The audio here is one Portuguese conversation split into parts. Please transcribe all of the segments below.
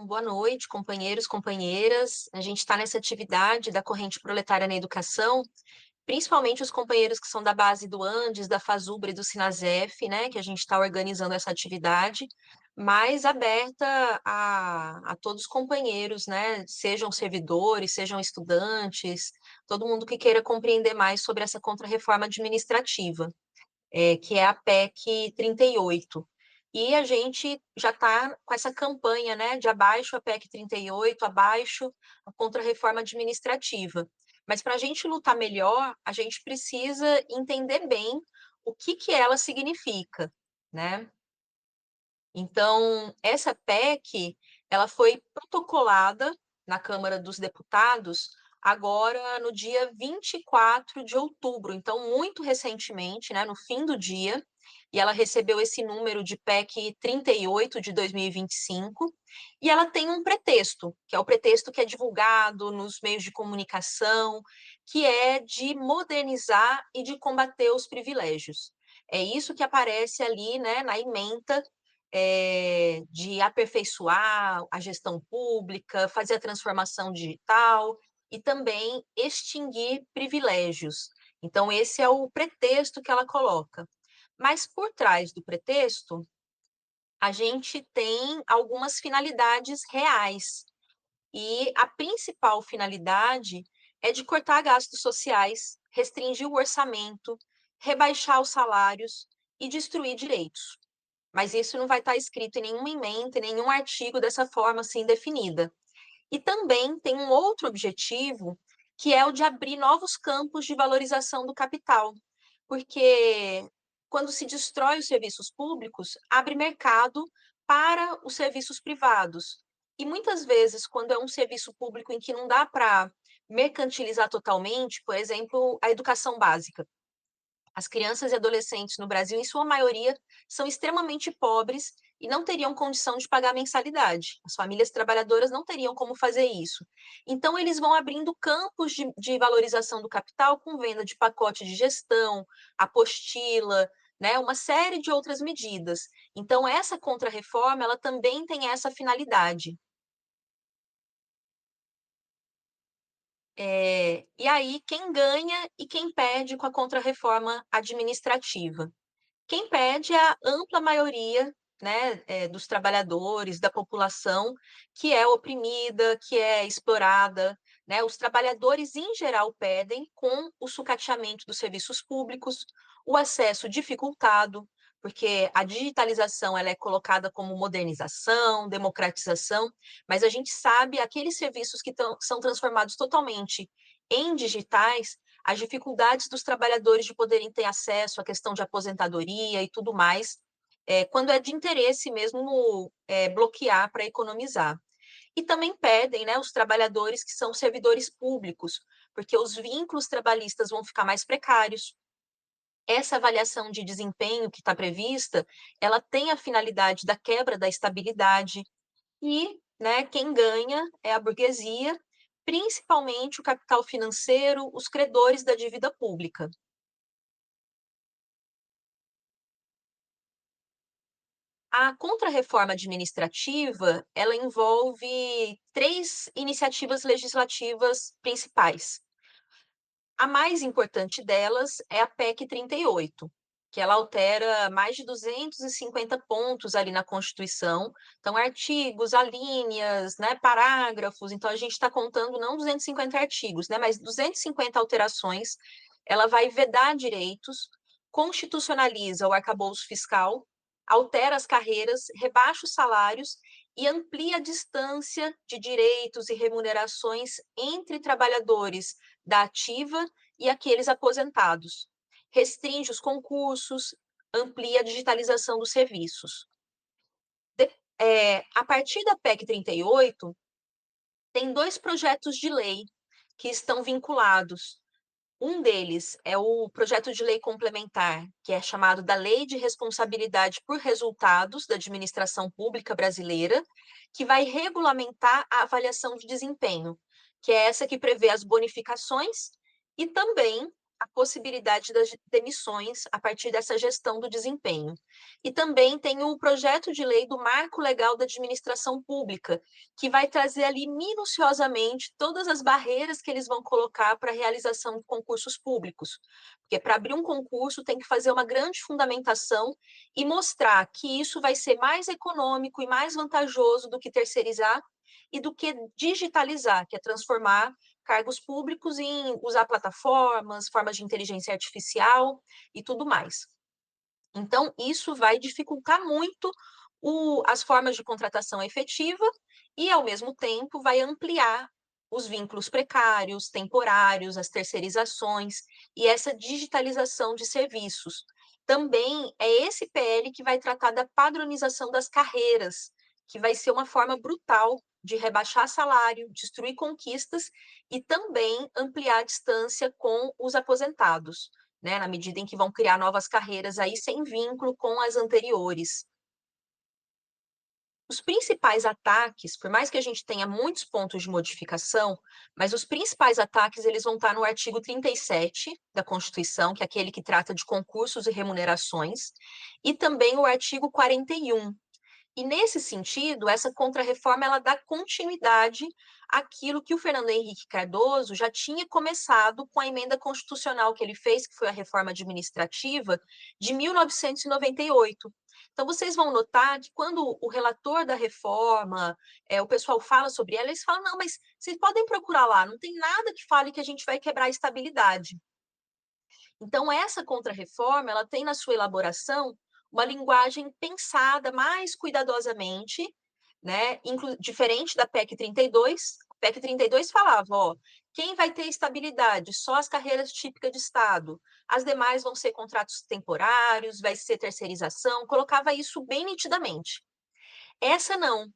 boa noite, companheiros, companheiras. A gente está nessa atividade da Corrente Proletária na Educação, principalmente os companheiros que são da base do Andes, da FASUBRA e do Sinasef, né, que a gente está organizando essa atividade, mas aberta a todos os companheiros, né, sejam servidores, sejam estudantes, todo mundo que queira compreender mais sobre essa contrarreforma administrativa, que é a PEC 38. E a gente já está com essa campanha, né, de abaixo a PEC 38, abaixo a contra-reforma administrativa. Mas para a gente lutar melhor, a gente precisa entender bem o que ela significa, né? Então, essa PEC, ela foi protocolada na Câmara dos Deputados agora no dia 24 de outubro, então muito recentemente, né, no fim do dia, e ela recebeu esse número de PEC 38 de 2025, e ela tem um pretexto, que é o pretexto que é divulgado nos meios de comunicação, que é de modernizar e de combater os privilégios. É isso que aparece ali, né, na ementa de aperfeiçoar a gestão pública, fazer a transformação digital e também extinguir privilégios. Então, esse é o pretexto que ela coloca. Mas por trás do pretexto, a gente tem algumas finalidades reais. E a principal finalidade é de cortar gastos sociais, restringir o orçamento, rebaixar os salários e destruir direitos. Mas isso não vai estar escrito em nenhuma ementa, em nenhum artigo dessa forma assim definida. E também tem um outro objetivo, que é o de abrir novos campos de valorização do capital, porque quando se destrói os serviços públicos, abre mercado para os serviços privados. E muitas vezes, quando é um serviço público em que não dá para mercantilizar totalmente, por exemplo, a educação básica. As crianças e adolescentes no Brasil, em sua maioria, são extremamente pobres e não teriam condição de pagar mensalidade. As famílias trabalhadoras não teriam como fazer isso. Então, eles vão abrindo campos de valorização do capital com venda de pacote de gestão, apostila, né, uma série de outras medidas. Então, essa contrarreforma, ela também tem essa finalidade. E aí, quem ganha e quem perde com a contrarreforma administrativa? Quem pede é a ampla maioria, né, dos trabalhadores, da população que é oprimida, que é explorada, né? Os trabalhadores, em geral, pedem com o sucateamento dos serviços públicos, o acesso dificultado, porque a digitalização ela é colocada como modernização, democratização, mas a gente sabe aqueles serviços que são transformados totalmente em digitais, as dificuldades dos trabalhadores de poderem ter acesso à questão de aposentadoria e tudo mais, quando é de interesse mesmo bloquear para economizar. E também pedem, né, os trabalhadores que são servidores públicos, porque os vínculos trabalhistas vão ficar mais precários. Essa avaliação de desempenho que está prevista, ela tem a finalidade da quebra da estabilidade e, né, quem ganha é a burguesia, principalmente o capital financeiro, os credores da dívida pública. A contrarreforma administrativa, ela envolve três iniciativas legislativas principais. A mais importante delas é a PEC 38, que ela altera mais de 250 pontos ali na Constituição. Então, artigos, alíneas, né, parágrafos. Então, a gente está contando não 250 artigos, né, mas 250 alterações. Ela vai vedar direitos, constitucionaliza o arcabouço fiscal, altera as carreiras, rebaixa os salários e amplia a distância de direitos e remunerações entre trabalhadores da ativa e aqueles aposentados. Restringe os concursos, amplia a digitalização dos serviços. A partir da PEC 38, tem dois projetos de lei que estão vinculados. Um deles é o projeto de lei complementar, que é chamado da Lei de Responsabilidade por Resultados da Administração Pública Brasileira, que vai regulamentar a avaliação de desempenho, que é essa que prevê as bonificações e também a possibilidade das demissões a partir dessa gestão do desempenho. E também tem o projeto de lei do Marco Legal da Administração Pública, que vai trazer ali minuciosamente todas as barreiras que eles vão colocar para a realização de concursos públicos. Porque para abrir um concurso tem que fazer uma grande fundamentação e mostrar que isso vai ser mais econômico e mais vantajoso do que terceirizar e do que digitalizar, que é transformar cargos públicos em usar plataformas, formas de inteligência artificial e tudo mais. Então, isso vai dificultar muito as formas de contratação efetiva e, ao mesmo tempo, vai ampliar os vínculos precários, temporários, as terceirizações e essa digitalização de serviços. Também é esse PL que vai tratar da padronização das carreiras, que vai ser uma forma brutal de rebaixar salário, destruir conquistas e também ampliar a distância com os aposentados, né, na medida em que vão criar novas carreiras aí sem vínculo com as anteriores. Os principais ataques, por mais que a gente tenha muitos pontos de modificação, mas os principais ataques eles vão estar no artigo 37 da Constituição, que é aquele que trata de concursos e remunerações, e também o artigo 41. E nesse sentido, essa contrarreforma ela dá continuidade àquilo que o Fernando Henrique Cardoso já tinha começado com a emenda constitucional que ele fez, que foi a reforma administrativa de 1998. Então, vocês vão notar que quando o relator da reforma, o pessoal fala sobre ela, eles falam, não, mas vocês podem procurar lá, não tem nada que fale que a gente vai quebrar a estabilidade. Então, essa contrarreforma, ela tem na sua elaboração uma linguagem pensada mais cuidadosamente, né? Diferente da PEC 32. A PEC 32 falava, ó, quem vai ter estabilidade? Só as carreiras típicas de Estado. As demais vão ser contratos temporários, vai ser terceirização, colocava isso bem nitidamente. Essa não.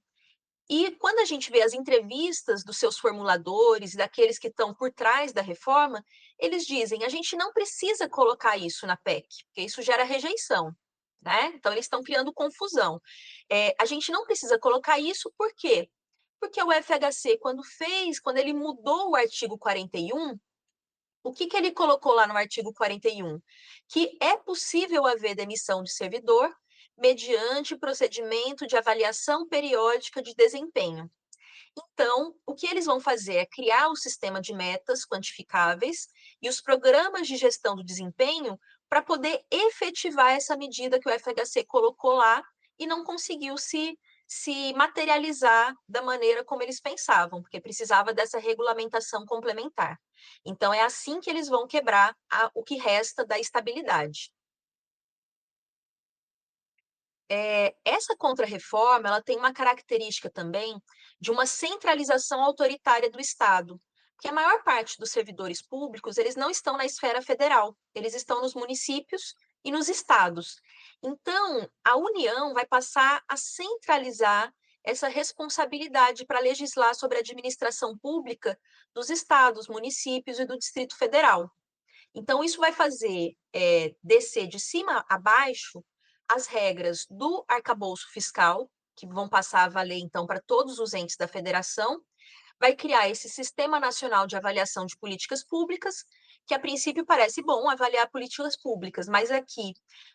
E quando a gente vê as entrevistas dos seus formuladores, daqueles que estão por trás da reforma, eles dizem: a gente não precisa colocar isso na PEC, porque isso gera rejeição. Né? Então, eles estão criando confusão. A gente não precisa colocar isso, por quê? Porque o FHC, quando ele mudou o artigo 41, o que ele colocou lá no artigo 41? Que é possível haver demissão de servidor mediante procedimento de avaliação periódica de desempenho. Então, o que eles vão fazer é criar o sistema de metas quantificáveis e os programas de gestão do desempenho para poder efetivar essa medida que o FHC colocou lá e não conseguiu se materializar da maneira como eles pensavam, porque precisava dessa regulamentação complementar. Então, é assim que eles vão quebrar o que resta da estabilidade. Essa contrarreforma ela tem uma característica também de uma centralização autoritária do Estado, porque a maior parte dos servidores públicos eles não estão na esfera federal, eles estão nos municípios e nos estados. Então, a União vai passar a centralizar essa responsabilidade para legislar sobre a administração pública dos estados, municípios e do Distrito Federal. Então, isso vai fazer descer de cima a baixo as regras do arcabouço fiscal, que vão passar a valer, então, para todos os entes da federação, vai criar esse Sistema Nacional de Avaliação de Políticas Públicas, que a princípio parece bom avaliar políticas públicas, mas aqui,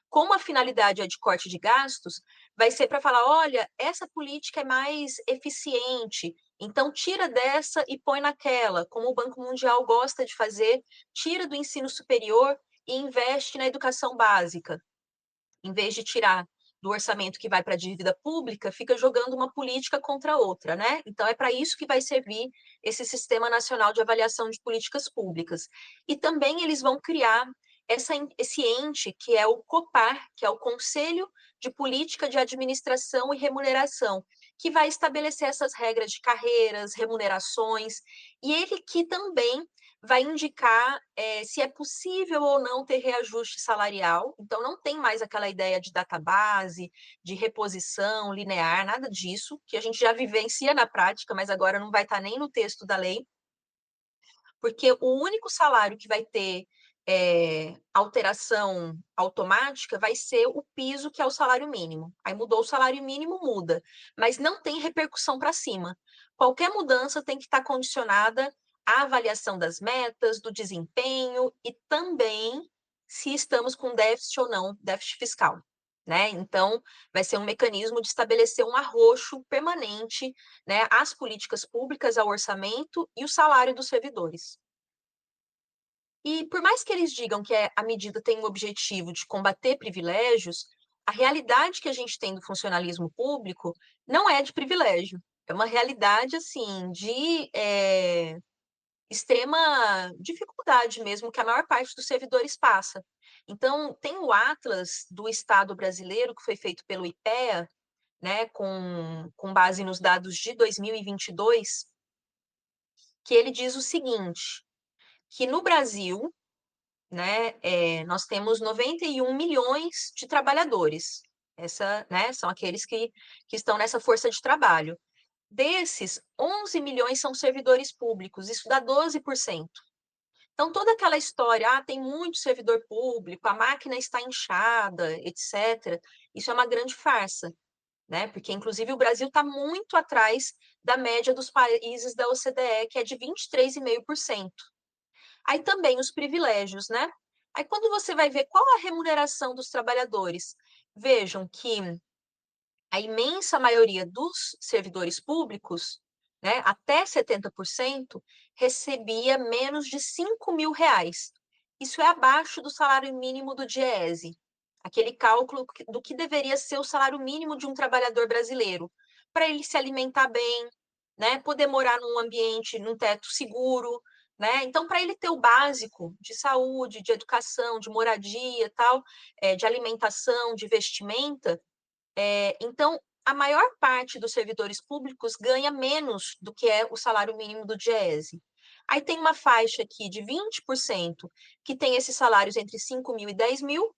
como a finalidade é de corte de gastos, vai ser para falar, olha, essa política é mais eficiente, então tira dessa e põe naquela, como o Banco Mundial gosta de fazer, tira do ensino superior e investe na educação básica, em vez de tirar do orçamento que vai para a dívida pública, fica jogando uma política contra outra, né? Então, é para isso que vai servir esse Sistema Nacional de Avaliação de Políticas Públicas. E também eles vão criar esse ente que é o COPAR, que é o Conselho de Política de Administração e Remuneração, que vai estabelecer essas regras de carreiras, remunerações, e ele que também vai indicar se é possível ou não ter reajuste salarial. Então, não tem mais aquela ideia de database, de reposição linear, nada disso, que a gente já vivencia na prática, mas agora não vai estar nem no texto da lei, porque o único salário que vai ter alteração automática vai ser o piso, que é o salário mínimo. Aí mudou o salário mínimo, muda, mas não tem repercussão para cima. Qualquer mudança tem que estar condicionada a avaliação das metas, do desempenho e também se estamos com déficit ou não, déficit fiscal, né? Então, vai ser um mecanismo de estabelecer um arroxo permanente, né, às políticas públicas, ao orçamento e o salário dos servidores. E por mais que eles digam que a medida tem o objetivo de combater privilégios, a realidade que a gente tem do funcionalismo público não é de privilégio. É uma realidade, assim, de extrema dificuldade mesmo que a maior parte dos servidores passa. Então, tem o Atlas do Estado brasileiro, que foi feito pelo IPEA, né, com base nos dados de 2022, que ele diz o seguinte, que no Brasil, né, nós temos 91 milhões de trabalhadores. Né, são aqueles que estão nessa força de trabalho. Desses, 11 milhões são servidores públicos, isso dá 12%. Então, toda aquela história, tem muito servidor público, a máquina está inchada, etc., isso é uma grande farsa, né? Porque, inclusive, o Brasil está muito atrás da média dos países da OCDE, que é de 23,5%. Aí também os privilégios, né? Aí quando você vai ver qual a remuneração dos trabalhadores, vejam que a imensa maioria dos servidores públicos, né, até 70%, recebia menos de 5 mil reais. Isso é abaixo do salário mínimo do DIEESE, aquele cálculo do que deveria ser o salário mínimo de um trabalhador brasileiro, para ele se alimentar bem, né, poder morar num ambiente, num teto seguro, né? Então, para ele ter o básico de saúde, de educação, de moradia, tal, de alimentação, de vestimenta, então, a maior parte dos servidores públicos ganha menos do que é o salário mínimo do DIEESE. Aí tem uma faixa aqui de 20% que tem esses salários entre 5 mil e 10 mil,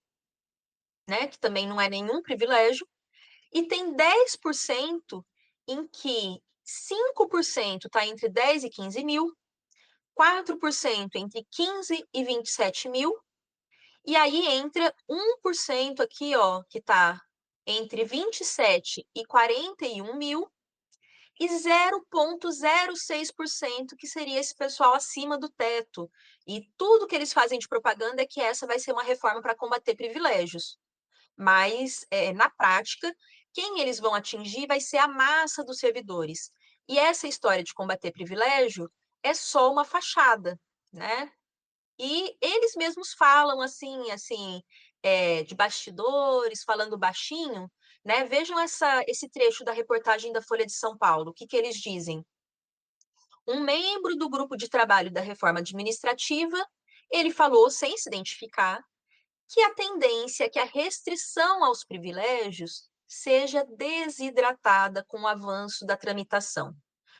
né, que também não é nenhum privilégio, e tem 10% em que 5% está entre 10 e 15 mil, 4% entre 15 e 27 mil, e aí entra 1% aqui, ó, que está entre 27 e 41 mil, e 0,06% que seria esse pessoal acima do teto. E tudo que eles fazem de propaganda é que essa vai ser uma reforma para combater privilégios. Mas, na prática, quem eles vão atingir vai ser a massa dos servidores. E essa história de combater privilégio é só uma fachada, né? E eles mesmos falam assim, de bastidores, falando baixinho, né? Vejam esse trecho da reportagem da Folha de São Paulo. O que eles dizem? Um membro do grupo de trabalho da reforma administrativa, ele falou, sem se identificar, que a tendência é que a restrição aos privilégios seja desidratada com o avanço da tramitação.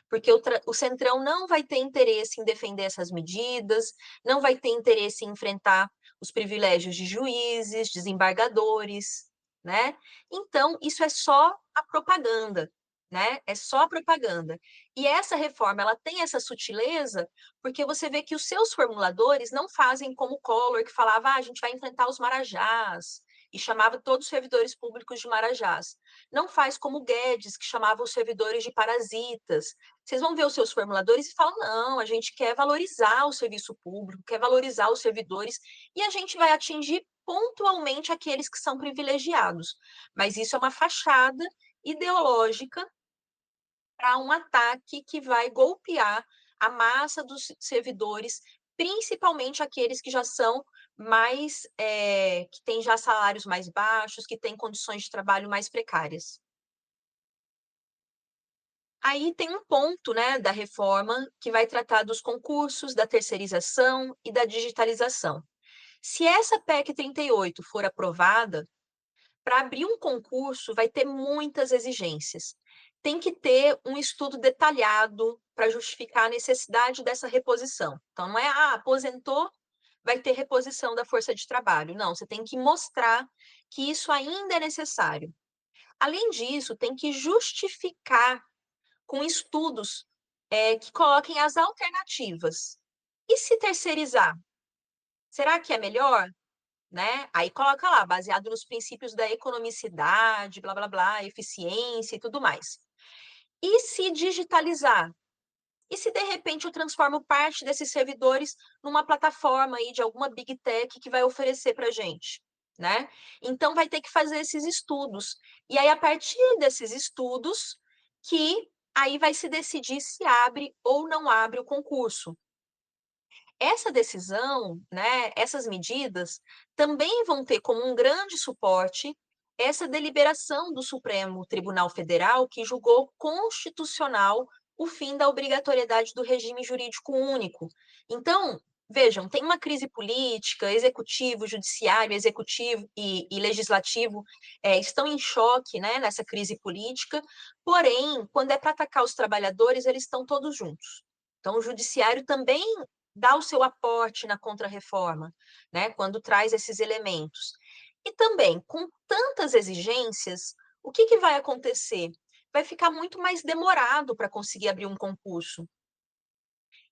Porque o Centrão não vai ter interesse em defender essas medidas, não vai ter interesse em enfrentar os privilégios de juízes, desembargadores, né? Então, isso é só a propaganda, né? É só a propaganda. E essa reforma, ela tem essa sutileza, porque você vê que os seus formuladores não fazem como o Collor, que falava, a gente vai enfrentar os marajás, e chamava todos os servidores públicos de marajás. Não faz como o Guedes, que chamava os servidores de parasitas. Vocês vão ver os seus formuladores e falam, não, a gente quer valorizar o serviço público, quer valorizar os servidores, e a gente vai atingir pontualmente aqueles que são privilegiados. Mas isso é uma fachada ideológica para um ataque que vai golpear a massa dos servidores, principalmente aqueles que já são mais, que têm já salários mais baixos, que têm condições de trabalho mais precárias. Aí tem um ponto, né, da reforma que vai tratar dos concursos, da terceirização e da digitalização. Se essa PEC 38 for aprovada, para abrir um concurso vai ter muitas exigências. Tem que ter um estudo detalhado para justificar a necessidade dessa reposição. Então, não é, aposentou, vai ter reposição da força de trabalho. Não, você tem que mostrar que isso ainda é necessário. Além disso, tem que justificar com estudos que coloquem as alternativas. E se terceirizar? Será que é melhor? Né? Aí coloca lá, baseado nos princípios da economicidade, blá blá blá, eficiência e tudo mais. E se digitalizar? E se de repente eu transformo parte desses servidores numa plataforma aí de alguma big tech que vai oferecer para a gente, né? Então vai ter que fazer esses estudos. E aí, a partir desses estudos, que aí vai se decidir se abre ou não abre o concurso. Essa decisão, né, essas medidas, também vão ter como um grande suporte essa deliberação do Supremo Tribunal Federal, que julgou constitucional o fim da obrigatoriedade do regime jurídico único. Então, vejam, tem uma crise política, executivo, judiciário, executivo e legislativo estão em choque, né, nessa crise política, porém, quando é para atacar os trabalhadores, eles estão todos juntos. Então, o judiciário também dá o seu aporte na contrarreforma, né, quando traz esses elementos. E também, com tantas exigências, o que vai acontecer? Vai ficar muito mais demorado para conseguir abrir um concurso.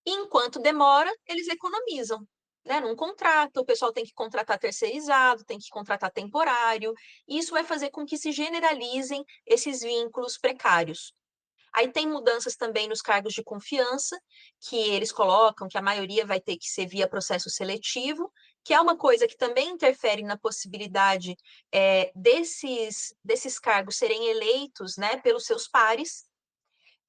E enquanto demora, eles economizam. Né? Num contrato, o pessoal tem que contratar terceirizado, tem que contratar temporário, e isso vai fazer com que se generalizem esses vínculos precários. Aí tem mudanças também nos cargos de confiança, que eles colocam que a maioria vai ter que ser via processo seletivo, que é uma coisa que também interfere na possibilidade desses cargos serem eleitos, né, pelos seus pares,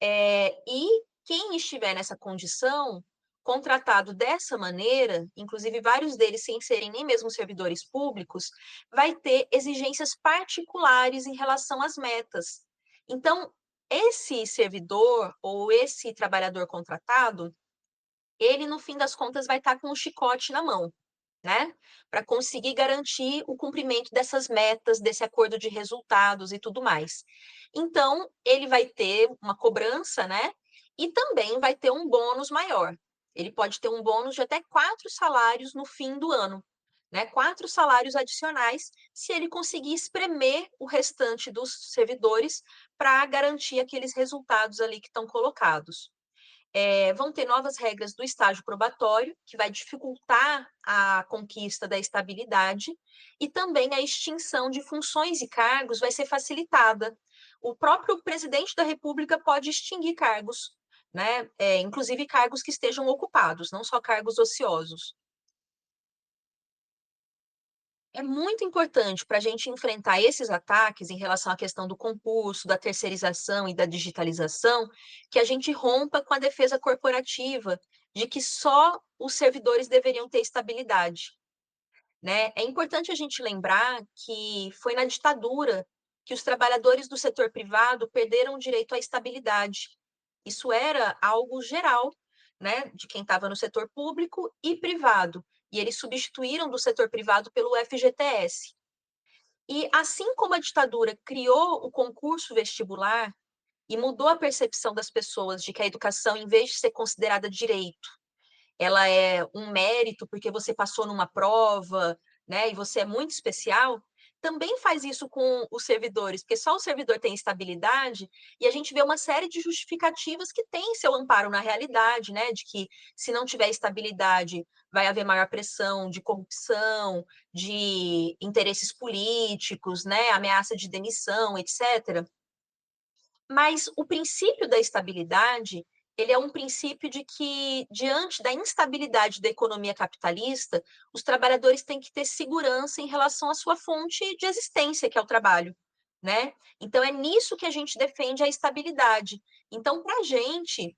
e quem estiver nessa condição, contratado dessa maneira, inclusive vários deles sem serem nem mesmo servidores públicos, vai ter exigências particulares em relação às metas. Então, esse servidor ou esse trabalhador contratado, ele, no fim das contas, vai estar com o chicote na mão, né? Para conseguir garantir o cumprimento dessas metas, desse acordo de resultados e tudo mais. Então, ele vai ter uma cobrança, né? E também vai ter um bônus maior. Ele pode ter um bônus de até 4 salários no fim do ano, né? 4 salários adicionais, se ele conseguir espremer o restante dos servidores para garantir aqueles resultados ali que estão colocados. Vão ter novas regras do estágio probatório, que vai dificultar a conquista da estabilidade, e também a extinção de funções e cargos vai ser facilitada. O próprio presidente da República pode extinguir cargos, né? Inclusive cargos que estejam ocupados, não só cargos ociosos. É muito importante para a gente enfrentar esses ataques em relação à questão do concurso, da terceirização e da digitalização, que a gente rompa com a defesa corporativa de que só os servidores deveriam ter estabilidade, né? É importante a gente lembrar que foi na ditadura que os trabalhadores do setor privado perderam o direito à estabilidade. Isso era algo geral, né, de quem estava no setor público e privado. E eles substituíram do setor privado pelo FGTS. E assim como a ditadura criou o concurso vestibular e mudou a percepção das pessoas de que a educação, em vez de ser considerada direito, ela é um mérito porque você passou numa prova, né, e você é muito especial, também faz isso com os servidores, porque só o servidor tem estabilidade e a gente vê uma série de justificativas que têm seu amparo na realidade, né, de que se não tiver estabilidade, vai haver maior pressão de corrupção, de interesses políticos, né, ameaça de demissão, etc. Mas o princípio da estabilidade, ele é um princípio de que, diante da instabilidade da economia capitalista, os trabalhadores têm que ter segurança em relação à sua fonte de existência, que é o trabalho, né? Então, é nisso que a gente defende a estabilidade. Então, para a gente,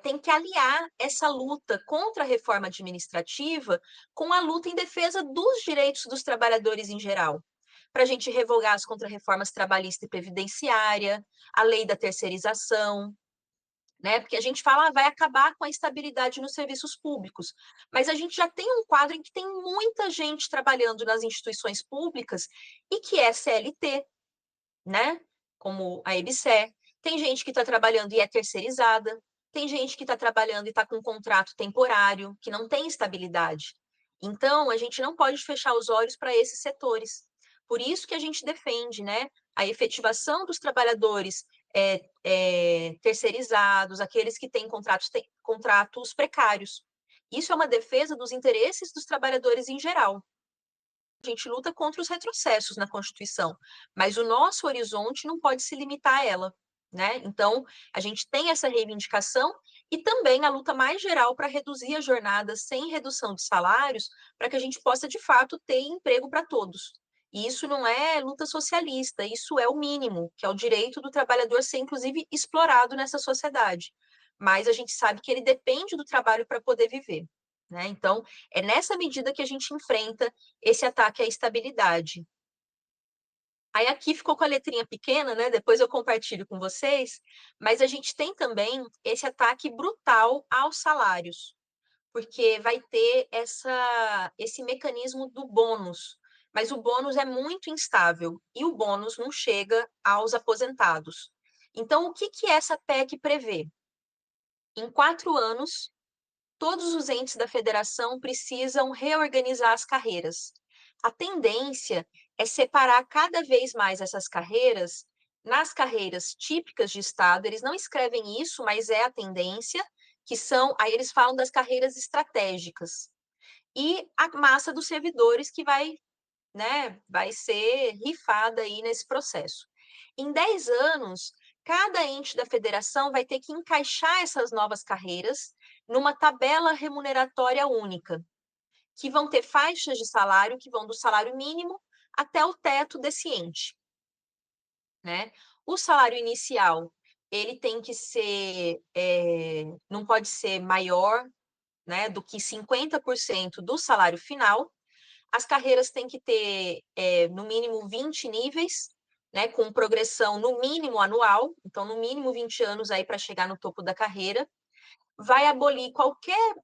tem que aliar essa luta contra a reforma administrativa com a luta em defesa dos direitos dos trabalhadores em geral, para a gente revogar as contrarreformas trabalhista e previdenciária, a lei da terceirização, né? Porque a gente fala, vai acabar com a estabilidade nos serviços públicos, mas a gente já tem um quadro em que tem muita gente trabalhando nas instituições públicas e que é CLT, né? Como a EBSER. Tem gente que está trabalhando e é terceirizada, tem gente que está trabalhando e está com um contrato temporário, que não tem estabilidade. Então, a gente não pode fechar os olhos para esses setores. Por isso que a gente defende, né, a efetivação dos trabalhadores terceirizados, aqueles que têm contratos precários. Isso é uma defesa dos interesses dos trabalhadores em geral. A gente luta contra os retrocessos na Constituição, mas o nosso horizonte não pode se limitar a ela. né? Então, a gente tem essa reivindicação e também a luta mais geral para reduzir a jornada sem redução de salários, para que a gente possa, de fato, ter emprego para todos. E isso não é luta socialista, isso é o mínimo, que é o direito do trabalhador ser, inclusive, explorado nessa sociedade. Mas a gente sabe que ele depende do trabalho para poder viver, né? Então, é nessa medida que a gente enfrenta esse ataque à estabilidade. Aí aqui ficou com a letrinha pequena, né? Depois eu compartilho com vocês, mas a gente tem também esse ataque brutal aos salários, porque vai ter esse mecanismo do bônus, mas o bônus é muito instável e o bônus não chega aos aposentados. Então, o que que essa PEC prevê? Em 4 anos, todos os entes da federação precisam reorganizar as carreiras. A tendência é separar cada vez mais essas carreiras nas carreiras típicas de Estado. Eles não escrevem isso, mas é a tendência, que são, aí eles falam das carreiras estratégicas. E a massa dos servidores que vai, né, vai ser rifada aí nesse processo. Em 10 anos, cada ente da federação vai ter que encaixar essas novas carreiras numa tabela remuneratória única, que vão ter faixas de salário que vão do salário mínimo até o teto desse ente, né? O salário inicial, ele tem que ser, não pode ser maior, né, do que 50% do salário final. As carreiras têm que ter, no mínimo, 20 níveis, né, com progressão no mínimo anual, então, no mínimo 20 anos aí para chegar no topo da carreira. Vai abolir qualquer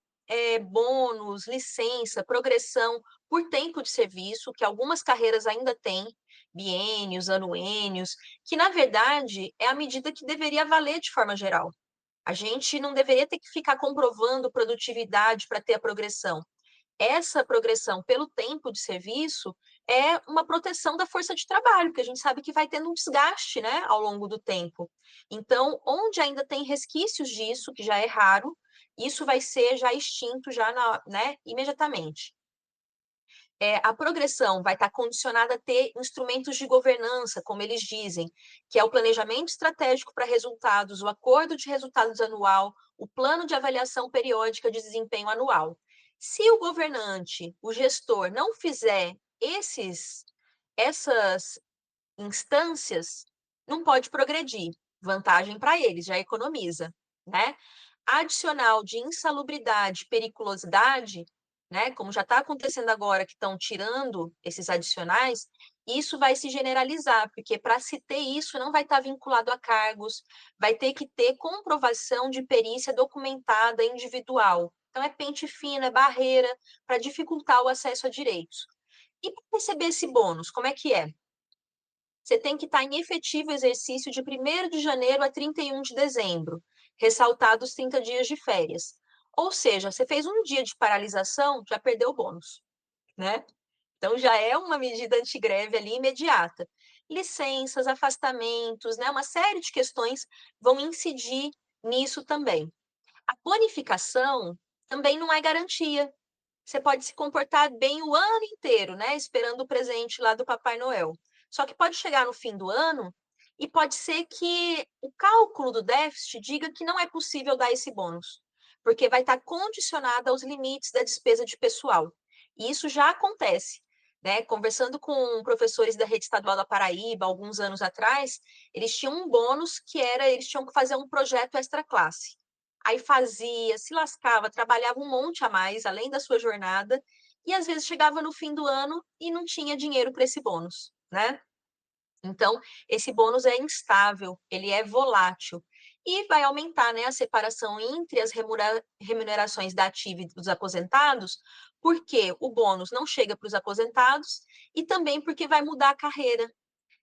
bônus, licença, progressão por tempo de serviço, que algumas carreiras ainda têm, biênios, anuênios, que, na verdade, é a medida que deveria valer de forma geral. A gente não deveria ter que ficar comprovando produtividade para ter a progressão. Essa progressão pelo tempo de serviço é uma proteção da força de trabalho, porque a gente sabe que vai tendo um desgaste, né, ao longo do tempo. Então, onde ainda tem resquícios disso, que já é raro, isso vai ser já extinto já né, imediatamente. A progressão vai estar condicionada a ter instrumentos de governança, como eles dizem, que é o planejamento estratégico para resultados, o acordo de resultados anual, o plano de avaliação periódica de desempenho anual. Se o governante, o gestor, não fizer essas instâncias, não pode progredir. Vantagem para eles, já economiza, né? Adicional de insalubridade, periculosidade, né? Como já está acontecendo agora, que estão tirando esses adicionais, isso vai se generalizar, porque para se ter isso não vai estar vinculado a cargos, vai ter que ter comprovação de perícia documentada individual. Então, é pente fino, é barreira para dificultar o acesso a direitos. E para receber esse bônus, como é que é? Você tem que estar em efetivo exercício de 1º de janeiro a 31 de dezembro, ressaltados os 30 dias de férias. Ou seja, você fez um dia de paralisação, já perdeu o bônus, né? Então já é uma medida antigreve ali imediata. Licenças, afastamentos, né? Uma série de questões vão incidir nisso também. A bonificação também não é garantia. Você pode se comportar bem o ano inteiro, né? Esperando o presente lá do Papai Noel. Só que pode chegar no fim do ano e pode ser que o cálculo do déficit diga que não é possível dar esse bônus, porque vai estar condicionado aos limites da despesa de pessoal. E isso já acontece. Né? Conversando com professores da Rede Estadual da Paraíba, alguns anos atrás, eles tinham um bônus que era, eles tinham que fazer um projeto extra classe. Aí fazia, se lascava, trabalhava um monte a mais, além da sua jornada, e às vezes chegava no fim do ano e não tinha dinheiro para esse bônus, né? Então, esse bônus é instável, ele é volátil e vai aumentar, né, a separação entre as remunerações da ativa e dos aposentados, porque o bônus não chega para os aposentados e também porque vai mudar a carreira.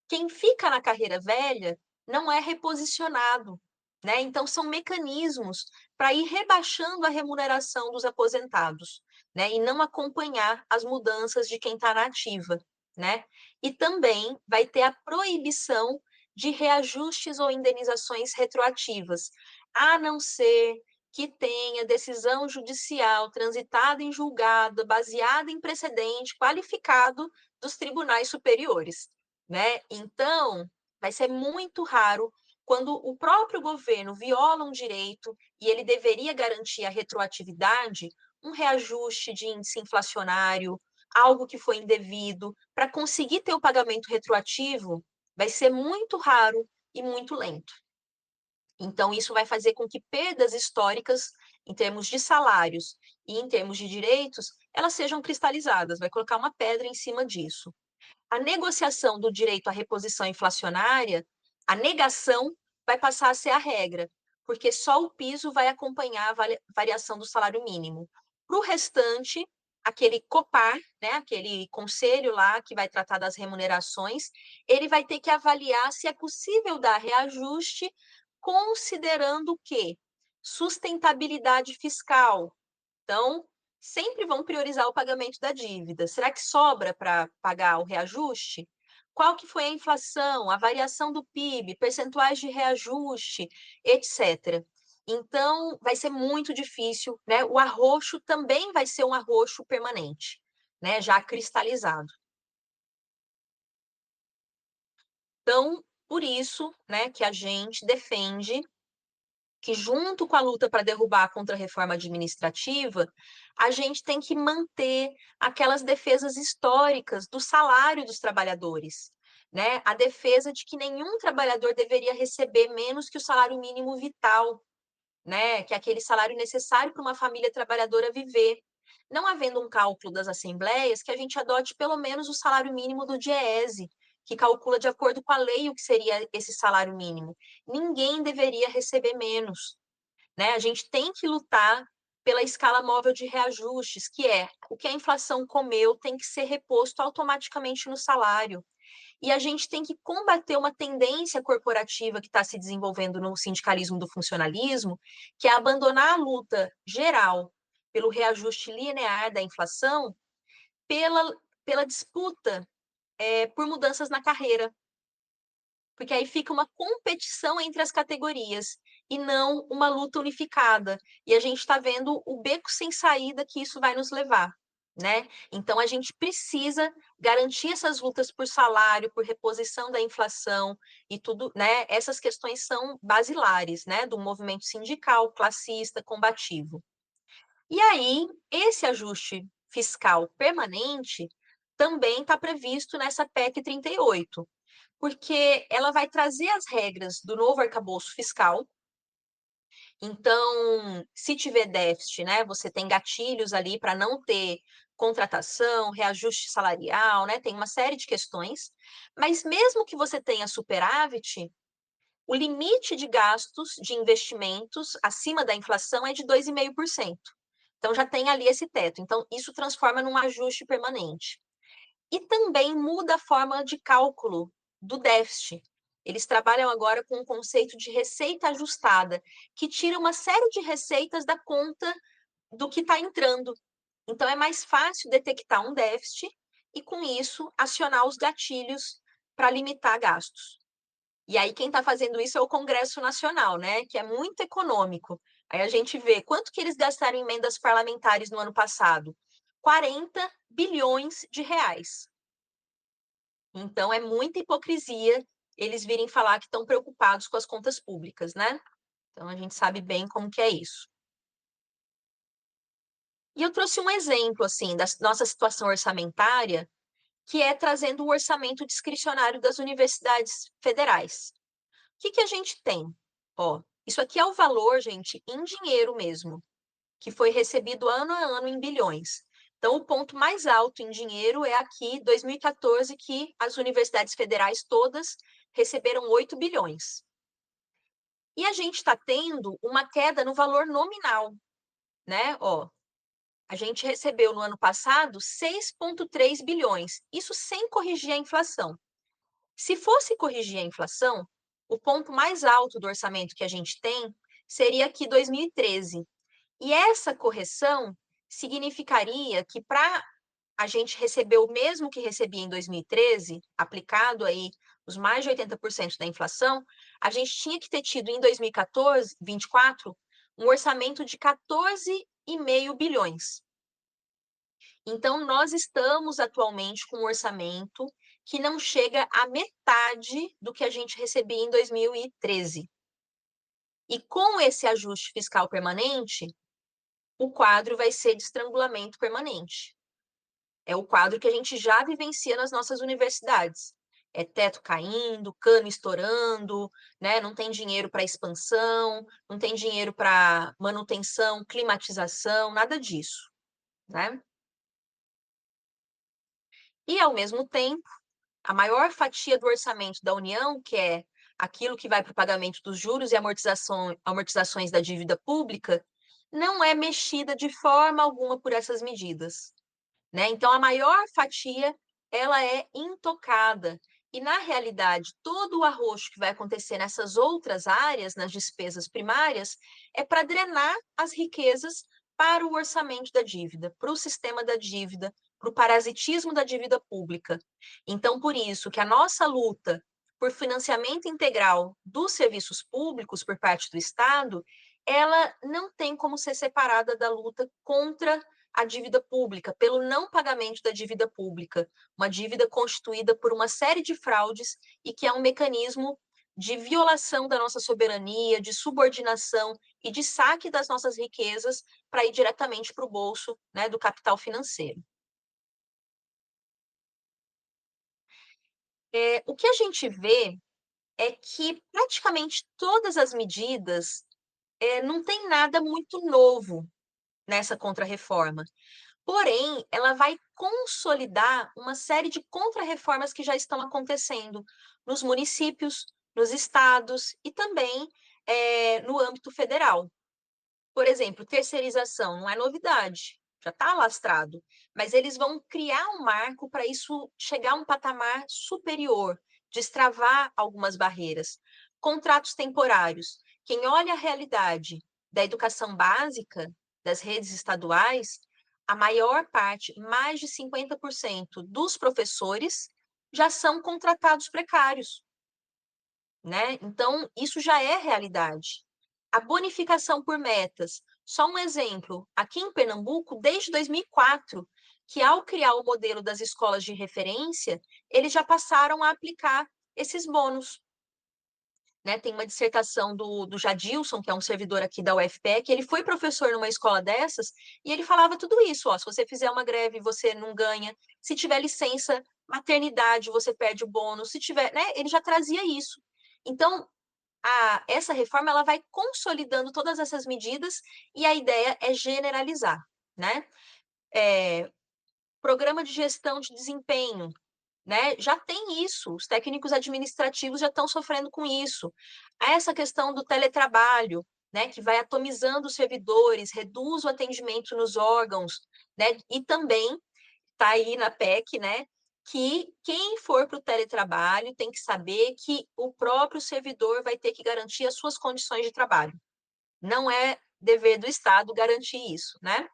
Quem fica na carreira velha não é reposicionado, né? Então, são mecanismos para ir rebaixando a remuneração dos aposentados, né? E não acompanhar as mudanças de quem está na ativa, né? E também vai ter a proibição de reajustes ou indenizações retroativas, a não ser que tenha decisão judicial transitada em julgado, baseada em precedente qualificado dos tribunais superiores, né? Então, vai ser muito raro quando o próprio governo viola um direito e ele deveria garantir a retroatividade, um reajuste de índice inflacionário, algo que foi indevido, para conseguir ter o pagamento retroativo, vai ser muito raro e muito lento. Então, isso vai fazer com que perdas históricas, em termos de salários e em termos de direitos, elas sejam cristalizadas, vai colocar uma pedra em cima disso. A negociação do direito à reposição inflacionária, a negação vai passar a ser a regra, porque só o piso vai acompanhar a variação do salário mínimo. Para o restante, aquele COPAR, né, aquele conselho lá que vai tratar das remunerações, ele vai ter que avaliar se é possível dar reajuste, considerando o quê? Sustentabilidade fiscal. Então, sempre vão priorizar o pagamento da dívida. Será que sobra para pagar o reajuste? Qual que foi a inflação, a variação do PIB, percentuais de reajuste, etc. Então, vai ser muito difícil, né? O arroxo também vai ser um arroxo permanente, né? Já cristalizado. Então, por isso, né, que a gente defende que, junto com a luta para derrubar a contra-reforma administrativa, a gente tem que manter aquelas defesas históricas do salário dos trabalhadores, né? A defesa de que nenhum trabalhador deveria receber menos que o salário mínimo vital, né? Que é aquele salário necessário para uma família trabalhadora viver. Não havendo um cálculo das assembleias, que a gente adote pelo menos o salário mínimo do DIEESE, que calcula de acordo com a lei o que seria esse salário mínimo. Ninguém deveria receber menos, né? A gente tem que lutar pela escala móvel de reajustes, que é o que a inflação comeu tem que ser reposto automaticamente no salário. E a gente tem que combater uma tendência corporativa que está se desenvolvendo no sindicalismo do funcionalismo, que é abandonar a luta geral pelo reajuste linear da inflação pela disputa por mudanças na carreira, porque aí fica uma competição entre as categorias e não uma luta unificada. E a gente está vendo o beco sem saída que isso vai nos levar, né? Então a gente precisa garantir essas lutas por salário, por reposição da inflação e tudo, né? Essas questões são basilares, né, do movimento sindical, classista, combativo. E aí, esse ajuste fiscal permanente também está previsto nessa PEC 38, porque ela vai trazer as regras do novo arcabouço fiscal. Então, se tiver déficit, né, você tem gatilhos ali para não ter contratação, reajuste salarial, né, tem uma série de questões. Mas mesmo que você tenha superávit, o limite de gastos de investimentos acima da inflação é de 2,5%. Então, já tem ali esse teto. Então, isso transforma num ajuste permanente. E também muda a forma de cálculo do déficit. Eles trabalham agora com um conceito de receita ajustada, que tira uma série de receitas da conta do que está entrando. Então, é mais fácil detectar um déficit e, com isso, acionar os gatilhos para limitar gastos. E aí, quem está fazendo isso é o Congresso Nacional, né? Que é muito econômico. Aí a gente vê quanto que eles gastaram em emendas parlamentares no ano passado: 40 bilhões de reais. Então, é muita hipocrisia eles virem falar que estão preocupados com as contas públicas, né? Então, a gente sabe bem como que é isso. E eu trouxe um exemplo, assim, da nossa situação orçamentária, que é trazendo o orçamento discricionário das universidades federais. O que que a gente tem? Ó, isso aqui é o valor, gente, em dinheiro mesmo, que foi recebido ano a ano em bilhões. Então, o ponto mais alto em dinheiro é aqui, 2014, que as universidades federais todas receberam 8 bilhões. E a gente está tendo uma queda no valor nominal, né? Ó, a gente recebeu no ano passado 6,3 bilhões, isso sem corrigir a inflação. Se fosse corrigir a inflação, o ponto mais alto do orçamento que a gente tem seria aqui 2013. E essa correção significaria que, para a gente receber o mesmo que recebia em 2013, aplicado aí os mais de 80% da inflação, a gente tinha que ter tido em 2014, 24, um orçamento de 14,5 bilhões. Então, nós estamos atualmente com um orçamento que não chega à metade do que a gente recebia em 2013. E com esse ajuste fiscal permanente, o quadro vai ser de estrangulamento permanente. É o quadro que a gente já vivencia nas nossas universidades. É teto caindo, cano estourando, né? Não tem dinheiro para expansão, não tem dinheiro para manutenção, climatização, nada disso, né? E, ao mesmo tempo, a maior fatia do orçamento da União, que é aquilo que vai para o pagamento dos juros e amortizações da dívida pública, não é mexida de forma alguma por essas medidas, né? Então, a maior fatia, ela é intocada. E, na realidade, todo o arroxo que vai acontecer nessas outras áreas, nas despesas primárias, é para drenar as riquezas para o orçamento da dívida, para o sistema da dívida, para o parasitismo da dívida pública. Então, por isso que a nossa luta por financiamento integral dos serviços públicos por parte do Estado, ela não tem como ser separada da luta contra a dívida pública, pelo não pagamento da dívida pública, uma dívida constituída por uma série de fraudes e que é um mecanismo de violação da nossa soberania, de subordinação e de saque das nossas riquezas para ir diretamente para o bolso, né, do capital financeiro. O que a gente vê é que praticamente todas as medidas não tem nada muito novo nessa contrarreforma. Porém, ela vai consolidar uma série de contrarreformas que já estão acontecendo nos municípios, nos estados e também no âmbito federal. Por exemplo, terceirização não é novidade, já está alastrado, mas eles vão criar um marco para isso chegar a um patamar superior, destravar algumas barreiras. Contratos temporários. Quem olha a realidade da educação básica, das redes estaduais, a maior parte, mais de 50% dos professores já são contratados precários, né? Então, isso já é realidade. A bonificação por metas, só um exemplo, aqui em Pernambuco, desde 2004, que ao criar o modelo das escolas de referência, eles já passaram a aplicar esses bônus, né? Tem uma dissertação do Jadilson, que é um servidor aqui da UFPE, que ele foi professor numa escola dessas, e ele falava tudo isso, ó, se você fizer uma greve, você não ganha, se tiver licença maternidade, você perde o bônus, se tiver, né? Ele já trazia isso. Então, essa reforma ela vai consolidando todas essas medidas e a ideia é generalizar, né? Programa de gestão de desempenho, né? Já tem isso, os técnicos administrativos já estão sofrendo com isso. Essa questão do teletrabalho, né, que vai atomizando os servidores, reduz o atendimento nos órgãos, né? E também está aí na PEC, né, que quem for para o teletrabalho tem que saber que o próprio servidor vai ter que garantir as suas condições de trabalho. Não é dever do Estado garantir isso, né?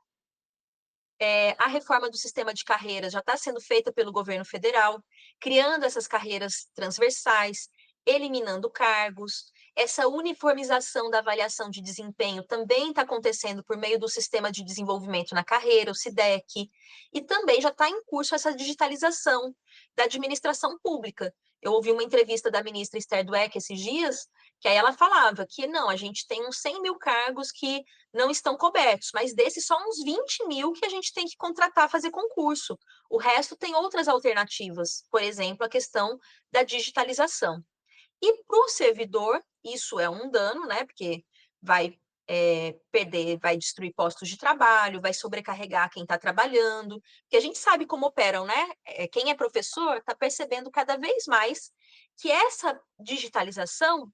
A reforma do sistema de carreiras já está sendo feita pelo governo federal, criando essas carreiras transversais, eliminando cargos. Essa uniformização da avaliação de desempenho também está acontecendo por meio do Sistema de Desenvolvimento na Carreira, o SIDEC, e também já está em curso essa digitalização da administração pública. Eu ouvi uma entrevista da ministra Esther Dweck esses dias, que aí ela falava que não, a gente tem uns 100 mil cargos que não estão cobertos, mas desses só uns 20 mil que a gente tem que contratar, fazer concurso. O resto tem outras alternativas, por exemplo, a questão da digitalização. E para o servidor, isso é um dano, né? Porque vai perder, vai destruir postos de trabalho, vai sobrecarregar quem está trabalhando, porque a gente sabe como operam, né? Quem é professor está percebendo cada vez mais que essa digitalização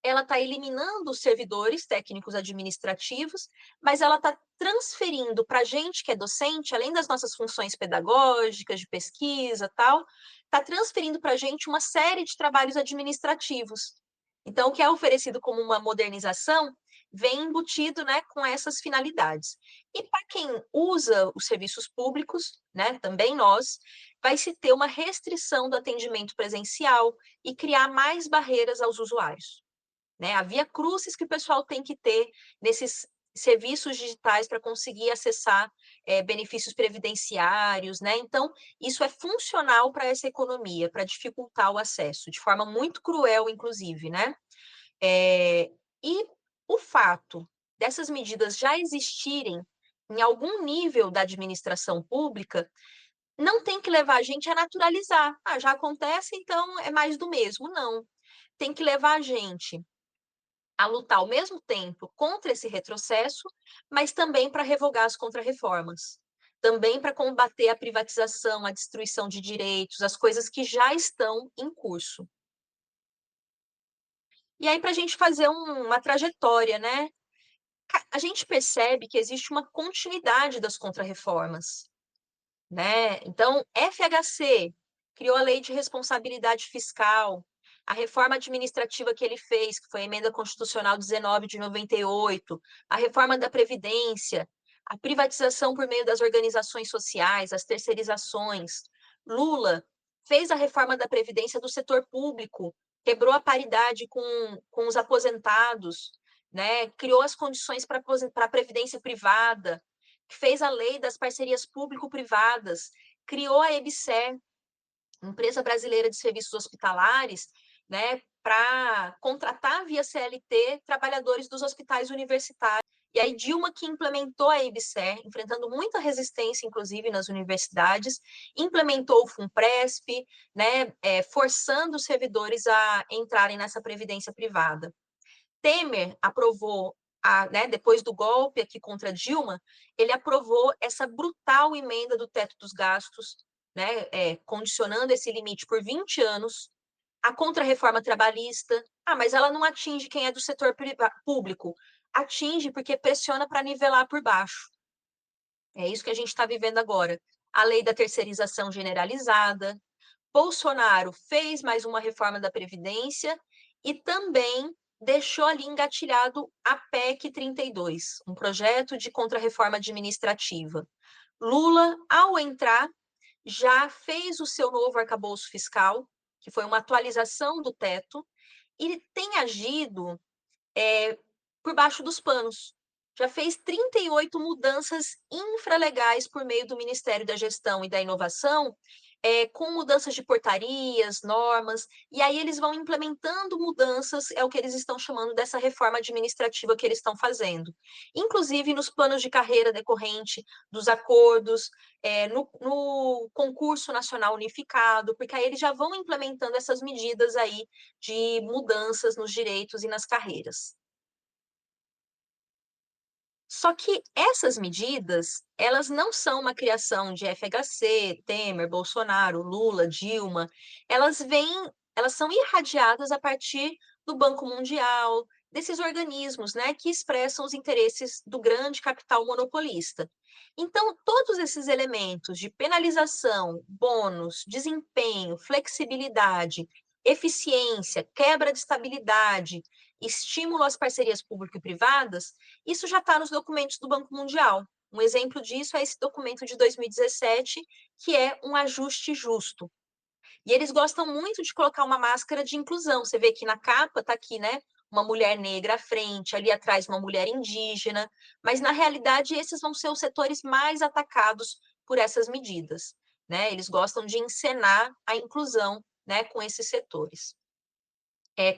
ela está eliminando os servidores técnicos administrativos, mas ela está transferindo para a gente que é docente, além das nossas funções pedagógicas, de pesquisa tal, está transferindo para a gente uma série de trabalhos administrativos. Então, o que é oferecido como uma modernização vem embutido, né, com essas finalidades. E para quem usa os serviços públicos, né, também nós, vai se ter uma restrição do atendimento presencial e criar mais barreiras aos usuários, né? A via crucis que o pessoal tem que ter nesses serviços digitais para conseguir acessar benefícios previdenciários, né? Então, isso é funcional para essa economia, para dificultar o acesso, de forma muito cruel, inclusive, né? E o fato dessas medidas já existirem em algum nível da administração pública não tem que levar a gente a naturalizar. Ah, já acontece, então é mais do mesmo. Não. Tem que levar a gente a lutar ao mesmo tempo contra esse retrocesso, mas também para revogar as contrarreformas, também para combater a privatização, a destruição de direitos, as coisas que já estão em curso. E aí, para a gente fazer uma trajetória, né? A gente percebe que existe uma continuidade das contrarreformas, né? Então, FHC criou a Lei de Responsabilidade Fiscal, a reforma administrativa que ele fez, que foi a Emenda Constitucional 19 de 98, a reforma da Previdência, a privatização por meio das organizações sociais, as terceirizações. Lula fez a reforma da Previdência do setor público, quebrou a paridade com os aposentados, né? Criou as condições para a Previdência privada, fez a lei das parcerias público-privadas, criou a EBSER, Empresa Brasileira de Serviços Hospitalares, né, para contratar via CLT trabalhadores dos hospitais universitários. E aí Dilma que implementou a EBSER, enfrentando muita resistência, inclusive nas universidades, implementou o FUNPRESP, né, forçando os servidores a entrarem nessa previdência privada. Temer aprovou, né, depois do golpe aqui contra Dilma, ele aprovou essa brutal emenda do teto dos gastos, né, condicionando esse limite por 20 anos, a contrarreforma trabalhista. Ah, mas ela não atinge quem é do setor público. Atinge porque pressiona para nivelar por baixo. É isso que a gente está vivendo agora. A lei da terceirização generalizada. Bolsonaro fez mais uma reforma da Previdência e também deixou ali engatilhado a PEC 32, um projeto de contrarreforma administrativa. Lula, ao entrar, já fez o seu novo arcabouço fiscal, que foi uma atualização do teto, e tem agido por baixo dos panos. Já fez 38 mudanças infralegais por meio do Ministério da Gestão e da Inovação, com mudanças de portarias, normas, e aí eles vão implementando mudanças, é o que eles estão chamando dessa reforma administrativa que eles estão fazendo. Inclusive nos planos de carreira decorrente dos acordos, no concurso nacional unificado, porque aí eles já vão implementando essas medidas aí de mudanças nos direitos e nas carreiras. Só que essas medidas, elas não são uma criação de FHC, Temer, Bolsonaro, Lula, Dilma. Elas são irradiadas a partir do Banco Mundial, desses organismos, né, que expressam os interesses do grande capital monopolista. Então, todos esses elementos de penalização, bônus, desempenho, flexibilidade, eficiência, quebra de estabilidade, estímulo às parcerias público e privadas, isso já está nos documentos do Banco Mundial. Um exemplo disso é esse documento de 2017, que é um ajuste justo. E eles gostam muito de colocar uma máscara de inclusão. Você vê que na capa está aqui, né? Uma mulher negra à frente, ali atrás uma mulher indígena, mas na realidade esses vão ser os setores mais atacados por essas medidas, né? Eles gostam de encenar a inclusão, né, com esses setores.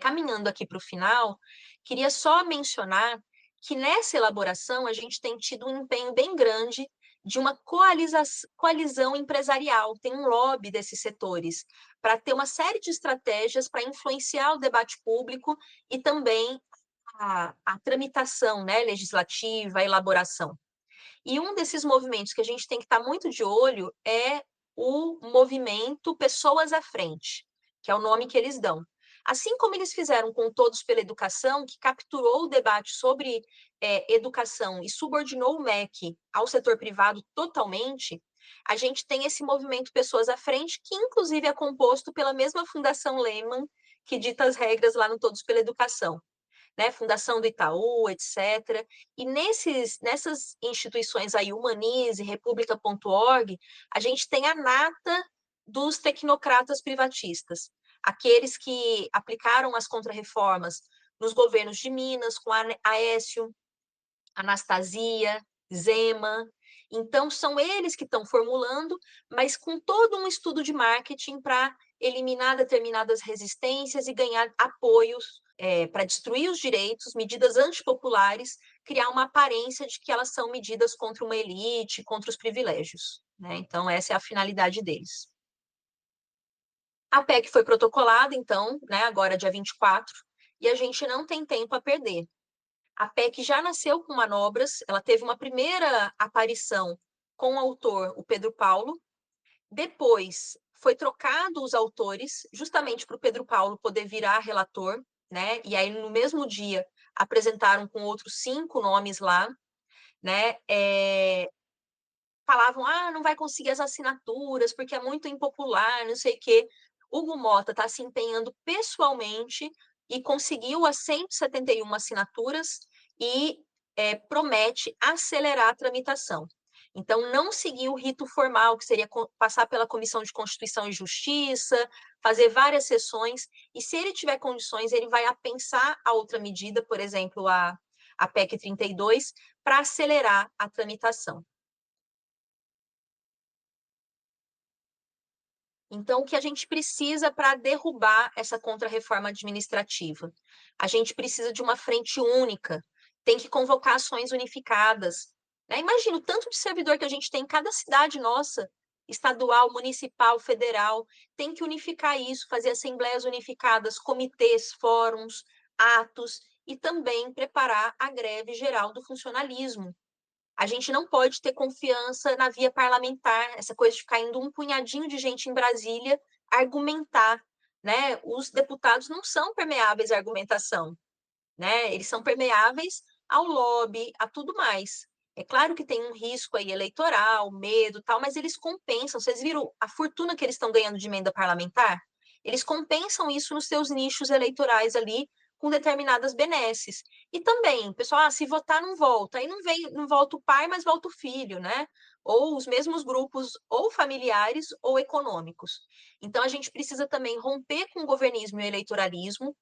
Caminhando aqui para o final, queria só mencionar que nessa elaboração a gente tem tido um empenho bem grande de uma coalizão empresarial, tem um lobby desses setores, para ter uma série de estratégias para influenciar o debate público e também a tramitação, né, legislativa, a elaboração. E um desses movimentos que a gente tem que estar muito de olho é o movimento Pessoas à Frente, que é o nome que eles dão. Assim como eles fizeram com Todos pela Educação, que capturou o debate sobre educação e subordinou o MEC ao setor privado totalmente, a gente tem esse movimento Pessoas à Frente, que inclusive é composto pela mesma Fundação Lehman, que dita as regras lá no Todos pela Educação, né? Fundação do Itaú, etc. E nessas instituições aí, Humanize, República.org, a gente tem a nata dos tecnocratas privatistas, aqueles que aplicaram as contrarreformas nos governos de Minas, com a Aécio, Anastasia, Zema. Então, são eles que estão formulando, mas com todo um estudo de marketing para eliminar determinadas resistências e ganhar apoios para destruir os direitos, medidas antipopulares, criar uma aparência de que elas são medidas contra uma elite, contra os privilégios. Né? Então, essa é a finalidade deles. A PEC foi protocolada, então, né, agora dia 24, e a gente não tem tempo a perder. A PEC já nasceu com manobras, ela teve uma primeira aparição com o autor, o Pedro Paulo, depois foi trocado os autores, justamente para o Pedro Paulo poder virar relator, né? E aí, no mesmo dia, apresentaram com outros 5 nomes lá, né? Falavam, não vai conseguir as assinaturas, porque é muito impopular, não sei o quê. Hugo Mota está se empenhando pessoalmente e conseguiu as 171 assinaturas e promete acelerar a tramitação. Então, não seguir o rito formal, que seria passar pela Comissão de Constituição e Justiça, fazer várias sessões, e se ele tiver condições, ele vai apensar a outra medida, por exemplo, a PEC 32, para acelerar a tramitação. Então, o que a gente precisa para derrubar essa contrarreforma administrativa? A gente precisa de uma frente única, tem que convocar ações unificadas. Né? Imagina o tanto de servidor que a gente tem em cada cidade nossa, estadual, municipal, federal, tem que unificar isso, fazer assembleias unificadas, comitês, fóruns, atos, e também preparar a greve geral do funcionalismo. A gente não pode ter confiança na via parlamentar, essa coisa de ficar indo um punhadinho de gente em Brasília argumentar, né? Os deputados não são permeáveis à argumentação, né? Eles são permeáveis ao lobby, a tudo mais. É claro que tem um risco aí eleitoral, medo, tal, mas eles compensam. Vocês viram a fortuna que eles estão ganhando de emenda parlamentar? Eles compensam isso nos seus nichos eleitorais ali com determinadas benesses. E também, pessoal, se votar não volta, aí não vem, não volta o pai, mas volta o filho, né? Ou os mesmos grupos, ou familiares ou econômicos. Então a gente precisa também romper com o governismo e o eleitoralismo,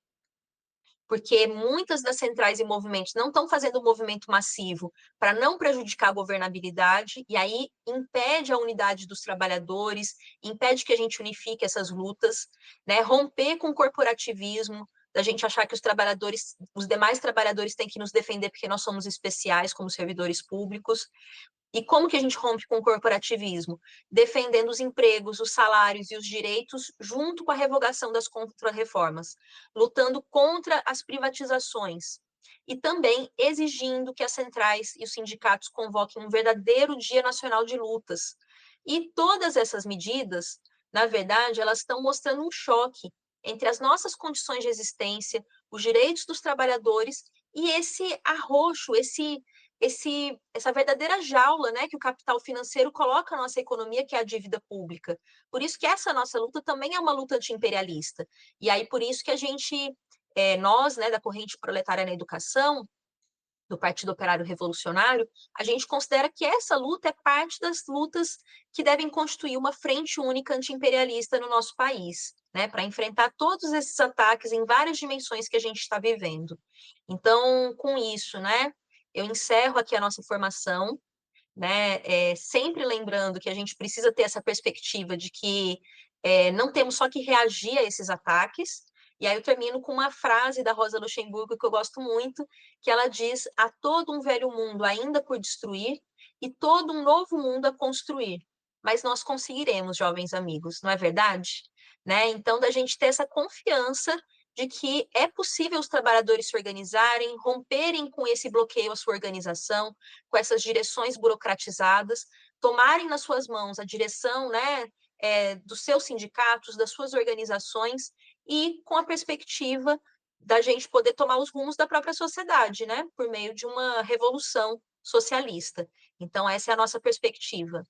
porque muitas das centrais e movimentos não estão fazendo um movimento massivo para não prejudicar a governabilidade, e aí impede a unidade dos trabalhadores, impede que a gente unifique essas lutas, né? Romper com o corporativismo, da gente achar que os trabalhadores, os demais trabalhadores têm que nos defender porque nós somos especiais como servidores públicos. E como que a gente rompe com o corporativismo? Defendendo os empregos, os salários e os direitos, junto com a revogação das contrarreformas, lutando contra as privatizações e também exigindo que as centrais e os sindicatos convoquem um verdadeiro Dia Nacional de Lutas. E todas essas medidas, na verdade, elas estão mostrando um choque entre as nossas condições de existência, os direitos dos trabalhadores e esse arroxo, essa verdadeira jaula, né, que o capital financeiro coloca na nossa economia, que é a dívida pública. Por isso que essa nossa luta também é uma luta anti-imperialista. E aí, por isso que a gente, nós, né, da Corrente Proletária na Educação, do Partido Operário Revolucionário, a gente considera que essa luta é parte das lutas que devem constituir uma frente única anti-imperialista no nosso país, né, para enfrentar todos esses ataques em várias dimensões que a gente está vivendo. Então, com isso, né, eu encerro aqui a nossa formação, né, sempre lembrando que a gente precisa ter essa perspectiva de que não temos só que reagir a esses ataques. E aí eu termino com uma frase da Rosa Luxemburgo que eu gosto muito, que ela diz: há todo um velho mundo ainda por destruir e todo um novo mundo a construir. Mas nós conseguiremos, jovens amigos, não é verdade? Né? Então, da gente ter essa confiança de que é possível os trabalhadores se organizarem, romperem com esse bloqueio à sua organização, com essas direções burocratizadas, tomarem nas suas mãos a direção, né, dos seus sindicatos, das suas organizações, e com a perspectiva da gente poder tomar os rumos da própria sociedade, né, por meio de uma revolução socialista. Então, essa é a nossa perspectiva.